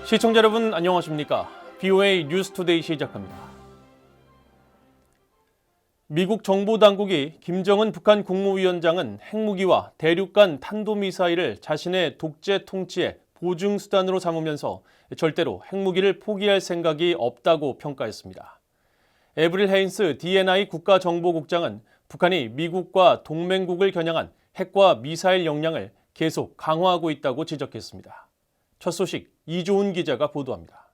시청자 여러분 안녕하십니까? BOA 뉴스투데이 시작합니다. 미국 정보당국이 김정은 북한 국무위원장은 핵무기와 대륙간 탄도미사일을 자신의 독재 통치의 보증수단으로 삼으면서 절대로 핵무기를 포기할 생각이 없다고 평가했습니다. 에브릴 헤인스 DNI 국가정보국장은 북한이 미국과 동맹국을 겨냥한 핵과 미사일 역량을 계속 강화하고 있다고 지적했습니다. 첫 소식 이조은 기자가 보도합니다.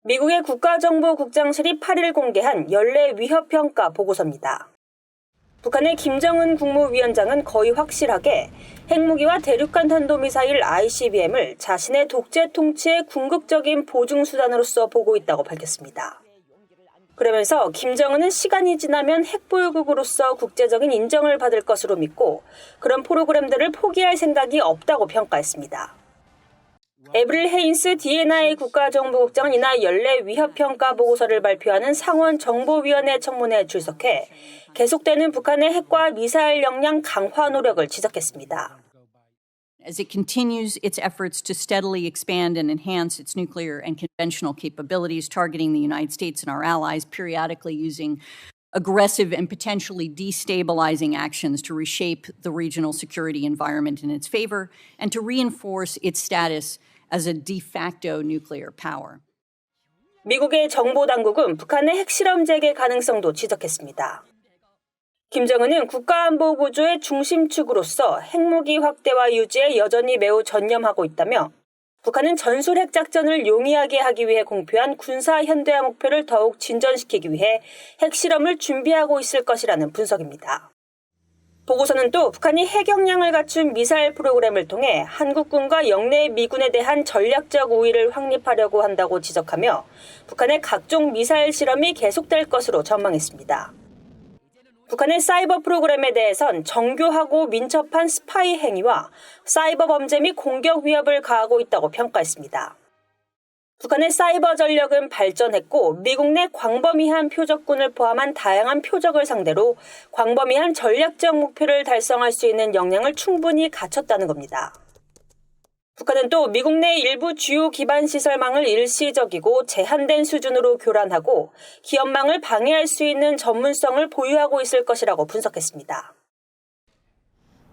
미국의 국가정보국장실이 8일 공개한 연례 위협평가 보고서입니다. 북한의 김정은 국무위원장은 거의 확실하게 핵무기와 대륙간 탄도미사일 ICBM을 자신의 독재 통치의 궁극적인 보증수단으로서 보고 있다고 밝혔습니다. 그러면서 김정은은 시간이 지나면 핵보유국으로서 국제적인 인정을 받을 것으로 믿고 그런 프로그램들을 포기할 생각이 없다고 평가했습니다. 에브릴 헤인스 DNI 국가정보국장은 이날 연례 위협평가 보고서를 발표하는 상원정보위원회 청문회에 출석해 계속되는 북한의 핵과 미사일 역량 강화 노력을 지적했습니다. As it continues its efforts to steadily expand and enhance its nuclear and conventional capabilities, targeting the United States and our allies, periodically using aggressive and potentially destabilizing actions to reshape the regional security environment in its favor and to reinforce its status as a de facto nuclear power. 미국의 정보당국은 북한의 핵실험 재개 가능성도 지적했습니다. 김정은은 국가안보구조의 중심축으로서 핵무기 확대와 유지에 여전히 매우 전념하고 있다며 북한은 전술 핵작전을 용이하게 하기 위해 공표한 군사 현대화 목표를 더욱 진전시키기 위해 핵실험을 준비하고 있을 것이라는 분석입니다. 보고서는 또 북한이 핵 역량을 갖춘 미사일 프로그램을 통해 한국군과 영내 미군에 대한 전략적 우위를 확립하려고 한다고 지적하며 북한의 각종 미사일 실험이 계속될 것으로 전망했습니다. 북한의 사이버 프로그램에 대해선 정교하고 민첩한 스파이 행위와 사이버 범죄 및 공격 위협을 가하고 있다고 평가했습니다. 북한의 사이버 전력은 발전했고 미국 내 광범위한 표적군을 포함한 다양한 표적을 상대로 광범위한 전략적 목표를 달성할 수 있는 역량을 충분히 갖췄다는 겁니다. 북한은 또 미국 내 일부 주요 기반 시설망을 일시적이고 제한된 수준으로 교란하고 기업망을 방해할 수 있는 전문성을 보유하고 있을 것이라고 분석했습니다.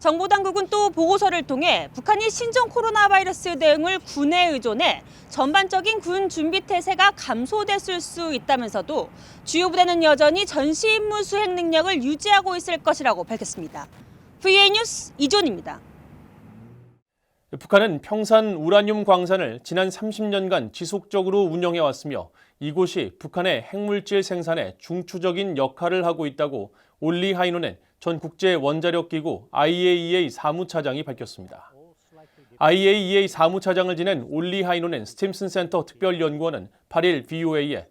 정보당국은 또 보고서를 통해 북한이 신종 코로나 바이러스 대응을 군에 의존해 전반적인 군 준비 태세가 감소됐을 수 있다면서도 주요 부대는 여전히 전시 임무 수행 능력을 유지하고 있을 것이라고 밝혔습니다. VA 뉴스 이존입니다. 북한은 평산 우라늄 광산을 지난 30년간 지속적으로 운영해왔으며 이곳이 북한의 핵물질 생산에 중추적인 역할을 하고 있다고 올리 하이노넨 전 국제원자력기구 IAEA 사무차장이 밝혔습니다. IAEA 사무차장을 지낸 올리 하이노넨 스팀슨 센터 특별연구원은 8일 BOA에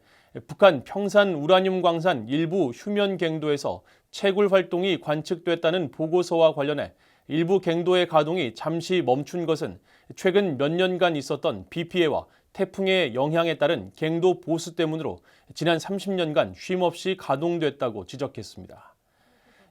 북한 평산 우라늄 광산 일부 휴면 갱도에서 채굴 활동이 관측됐다는 보고서와 관련해 일부 갱도의 가동이 잠시 멈춘 것은 최근 몇 년간 있었던 비 피해와 태풍의 영향에 따른 갱도 보수 때문으로 지난 30년간 쉼없이 가동됐다고 지적했습니다.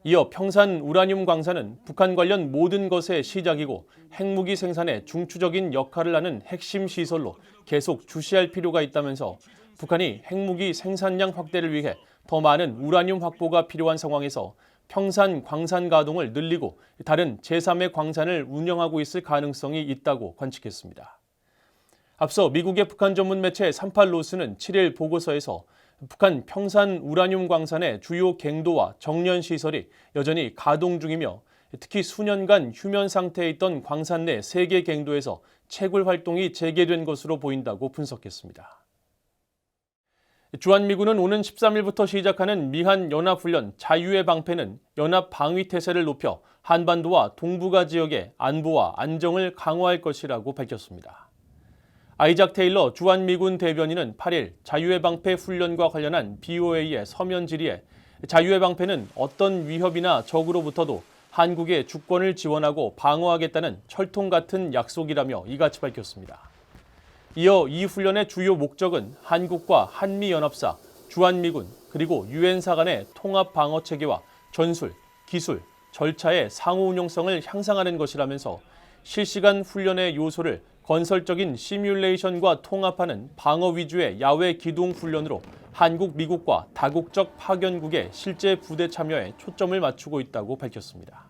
이어 평산 우라늄 광산은 북한 관련 모든 것의 시작이고 핵무기 생산에 중추적인 역할을 하는 핵심 시설로 계속 주시할 필요가 있다면서 북한이 핵무기 생산량 확대를 위해 더 많은 우라늄 확보가 필요한 상황에서 평산 광산 가동을 늘리고 다른 제3의 광산을 운영하고 있을 가능성이 있다고 관측했습니다. 앞서 미국의 북한 전문 매체 38노스는 7일 보고서에서 북한 평산 우라늄 광산의 주요 갱도와 정련 시설이 여전히 가동 중이며 특히 수년간 휴면 상태에 있던 광산 내 3개 갱도에서 채굴 활동이 재개된 것으로 보인다고 분석했습니다. 주한미군은 오는 13일부터 시작하는 미한 연합훈련 자유의 방패는 연합 방위 태세를 높여 한반도와 동북아 지역의 안보와 안정을 강화할 것이라고 밝혔습니다. 아이작 테일러 주한미군 대변인은 8일 자유의 방패 훈련과 관련한 BOA의 서면 질의에 자유의 방패는 어떤 위협이나 적으로부터도 한국의 주권을 지원하고 방어하겠다는 철통 같은 약속이라며 이같이 밝혔습니다. 이어 이 훈련의 주요 목적은 한국과 한미연합사, 주한미군, 그리고 유엔사 간의 통합 방어 체계와 전술, 기술, 절차의 상호 운용성을 향상하는 것이라면서 실시간 훈련의 요소를 건설적인 시뮬레이션과 통합하는 방어 위주의 야외 기동 훈련으로 한국, 미국과 다국적 파견국의 실제 부대 참여에 초점을 맞추고 있다고 밝혔습니다.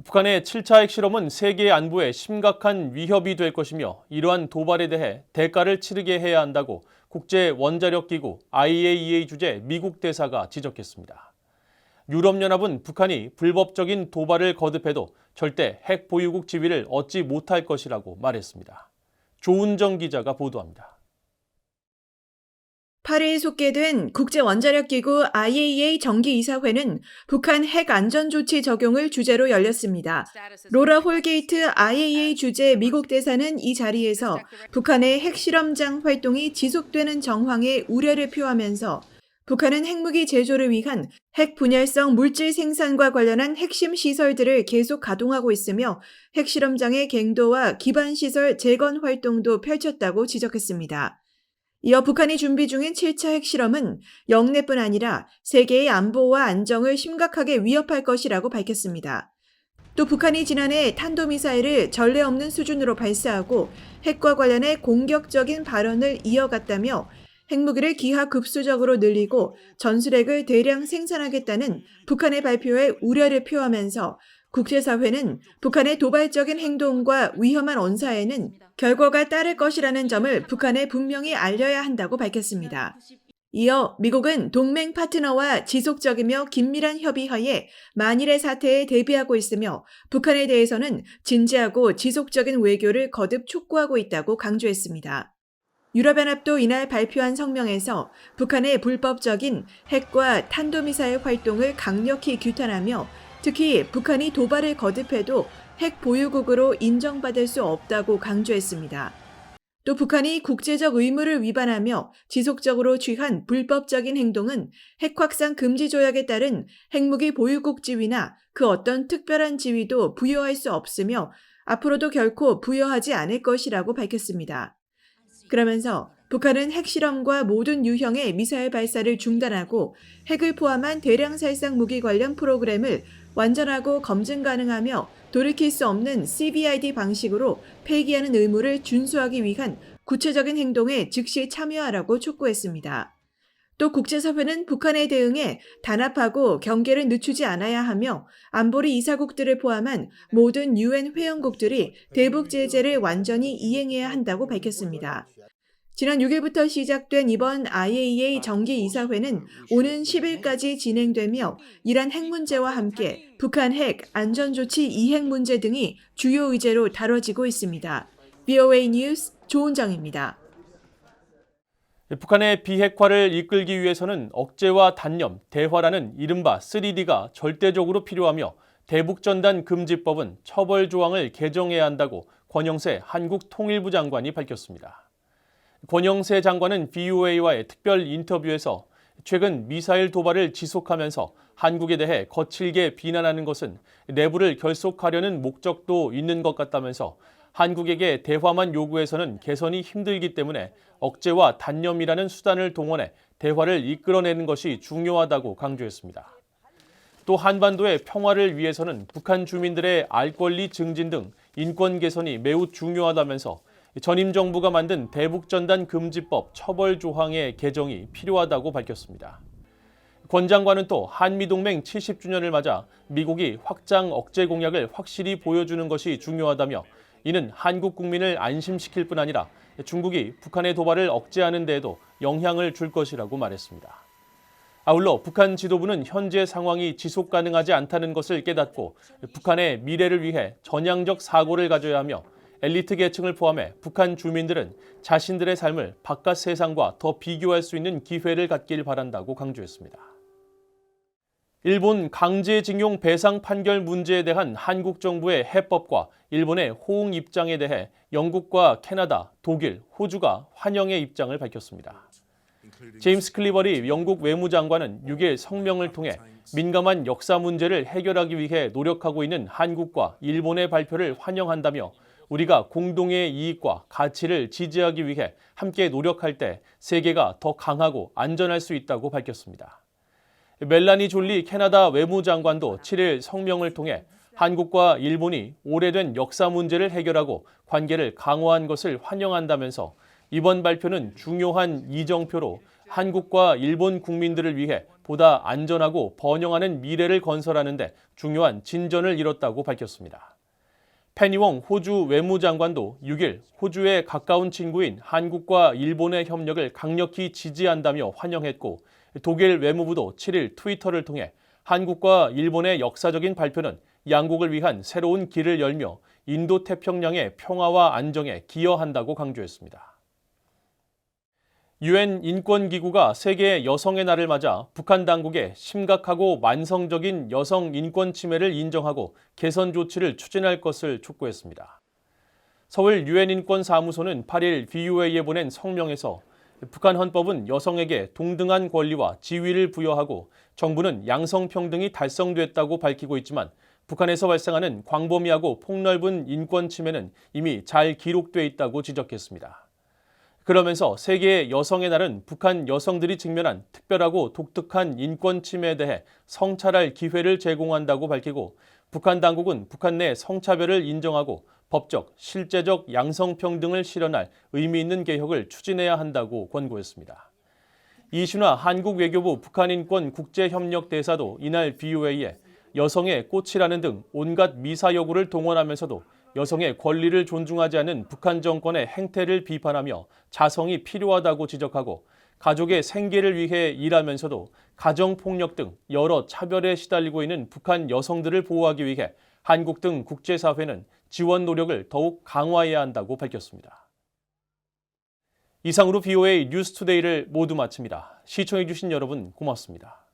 북한의 7차 핵실험은 세계 안보에 심각한 위협이 될 것이며 이러한 도발에 대해 대가를 치르게 해야 한다고 국제원자력기구 IAEA 주재 미국 대사가 지적했습니다. 유럽연합은 북한이 불법적인 도발을 거듭해도 절대 핵 보유국 지위를 얻지 못할 것이라고 말했습니다. 조은정 기자가 보도합니다. 8일 속개된 국제원자력기구 IAEA 정기이사회는 북한 핵 안전조치 적용을 주제로 열렸습니다. 로라 홀게이트 IAEA 주재 미국 대사는 이 자리에서 북한의 핵실험장 활동이 지속되는 정황에 우려를 표하면서 북한은 핵무기 제조를 위한 핵 분열성 물질 생산과 관련한 핵심 시설들을 계속 가동하고 있으며 핵실험장의 갱도와 기반시설 재건 활동도 펼쳤다고 지적했습니다. 이어 북한이 준비 중인 7차 핵실험은 영내뿐 아니라 세계의 안보와 안정을 심각하게 위협할 것이라고 밝혔습니다. 또 북한이 지난해 탄도미사일을 전례 없는 수준으로 발사하고 핵과 관련해 공격적인 발언을 이어갔다며 핵무기를 기하급수적으로 늘리고 전술핵을 대량 생산하겠다는 북한의 발표에 우려를 표하면서 국제사회는 북한의 도발적인 행동과 위험한 언사에는 결과가 따를 것이라는 점을 북한에 분명히 알려야 한다고 밝혔습니다. 이어 미국은 동맹 파트너와 지속적이며 긴밀한 협의하에 만일의 사태에 대비하고 있으며 북한에 대해서는 진지하고 지속적인 외교를 거듭 촉구하고 있다고 강조했습니다. 유럽연합도 이날 발표한 성명에서 북한의 불법적인 핵과 탄도미사일 활동을 강력히 규탄하며 특히 북한이 도발을 거듭해도 핵 보유국으로 인정받을 수 없다고 강조했습니다. 또 북한이 국제적 의무를 위반하며 지속적으로 취한 불법적인 행동은 핵 확산 금지 조약에 따른 핵무기 보유국 지위나 그 어떤 특별한 지위도 부여할 수 없으며 앞으로도 결코 부여하지 않을 것이라고 밝혔습니다. 그러면서 북한은 핵실험과 모든 유형의 미사일 발사를 중단하고 핵을 포함한 대량 살상 무기 관련 프로그램을 완전하고 검증 가능하며 돌이킬 수 없는 CVID 방식으로 폐기하는 의무를 준수하기 위한 구체적인 행동에 즉시 참여하라고 촉구했습니다. 또 국제사회는 북한에 대응해 단합하고 경계를 늦추지 않아야 하며 안보리 이사국들을 포함한 모든 UN 회원국들이 대북 제재를 완전히 이행해야 한다고 밝혔습니다. 지난 6일부터 시작된 이번 IAEA 정기이사회는 오는 10일까지 진행되며 이란 핵 문제와 함께 북한 핵 안전조치 이행 문제 등이 주요 의제로 다뤄지고 있습니다. VOA 뉴스 조은정입니다. 북한의 비핵화를 이끌기 위해서는 억제와 단념, 대화라는 이른바 3D가 절대적으로 필요하며 대북전단 금지법은 처벌 조항을 개정해야 한다고 권영세 한국통일부 장관이 밝혔습니다. 권영세 장관은 VOA와의 특별 인터뷰에서 최근 미사일 도발을 지속하면서 한국에 대해 거칠게 비난하는 것은 내부를 결속하려는 목적도 있는 것 같다면서 한국에게 대화만 요구해서는 개선이 힘들기 때문에 억제와 단념이라는 수단을 동원해 대화를 이끌어내는 것이 중요하다고 강조했습니다. 또 한반도의 평화를 위해서는 북한 주민들의 알 권리 증진 등 인권 개선이 매우 중요하다면서 전임 정부가 만든 대북전단 금지법 처벌 조항의 개정이 필요하다고 밝혔습니다. 권 장관은 또 한미동맹 70주년을 맞아 미국이 확장 억제 공약을 확실히 보여주는 것이 중요하다며 이는 한국 국민을 안심시킬 뿐 아니라 중국이 북한의 도발을 억제하는 데에도 영향을 줄 것이라고 말했습니다. 아울러 북한 지도부는 현재 상황이 지속 가능하지 않다는 것을 깨닫고 북한의 미래를 위해 전향적 사고를 가져야 하며 엘리트 계층을 포함해 북한 주민들은 자신들의 삶을 바깥 세상과 더 비교할 수 있는 기회를 갖길 바란다고 강조했습니다. 일본 강제징용 배상 판결 문제에 대한 한국 정부의 해법과 일본의 호응 입장에 대해 영국과 캐나다, 독일, 호주가 환영의 입장을 밝혔습니다. 제임스 클리버리 영국 외무장관은 6일 성명을 통해 민감한 역사 문제를 해결하기 위해 노력하고 있는 한국과 일본의 발표를 환영한다며 우리가 공동의 이익과 가치를 지지하기 위해 함께 노력할 때 세계가 더 강하고 안전할 수 있다고 밝혔습니다. 멜라니 졸리 캐나다 외무장관도 7일 성명을 통해 한국과 일본이 오래된 역사 문제를 해결하고 관계를 강화한 것을 환영한다면서 이번 발표는 중요한 이정표로 한국과 일본 국민들을 위해 보다 안전하고 번영하는 미래를 건설하는 데 중요한 진전을 이뤘다고 밝혔습니다. 페니웡 호주 외무장관도 6일 호주의 가까운 친구인 한국과 일본의 협력을 강력히 지지한다며 환영했고 독일 외무부도 7일 트위터를 통해 한국과 일본의 역사적인 발표는 양국을 위한 새로운 길을 열며 인도태평양의 평화와 안정에 기여한다고 강조했습니다. 유엔 인권기구가 세계 여성의 날을 맞아 북한 당국의 심각하고 만성적인 여성 인권 침해를 인정하고 개선 조치를 추진할 것을 촉구했습니다. 서울 유엔 인권사무소는 8일 VOA에 보낸 성명에서 북한 헌법은 여성에게 동등한 권리와 지위를 부여하고 정부는 양성평등이 달성됐다고 밝히고 있지만 북한에서 발생하는 광범위하고 폭넓은 인권 침해는 이미 잘 기록돼 있다고 지적했습니다. 그러면서 세계 여성의 날은 북한 여성들이 직면한 특별하고 독특한 인권 침해에 대해 성찰할 기회를 제공한다고 밝히고 북한 당국은 북한 내 성차별을 인정하고 법적, 실제적 양성평등을 실현할 의미 있는 개혁을 추진해야 한다고 권고했습니다. 이신화 한국외교부 북한인권 국제협력대사도 이날 VOA에 여성의 꽃이라는 등 온갖 미사 여구를 동원하면서도 여성의 권리를 존중하지 않는 북한 정권의 행태를 비판하며 자성이 필요하다고 지적하고 가족의 생계를 위해 일하면서도 가정폭력 등 여러 차별에 시달리고 있는 북한 여성들을 보호하기 위해 한국 등 국제사회는 지원 노력을 더욱 강화해야 한다고 밝혔습니다. 이상으로 VOA 뉴스투데이를 모두 마칩니다. 시청해주신 여러분 고맙습니다.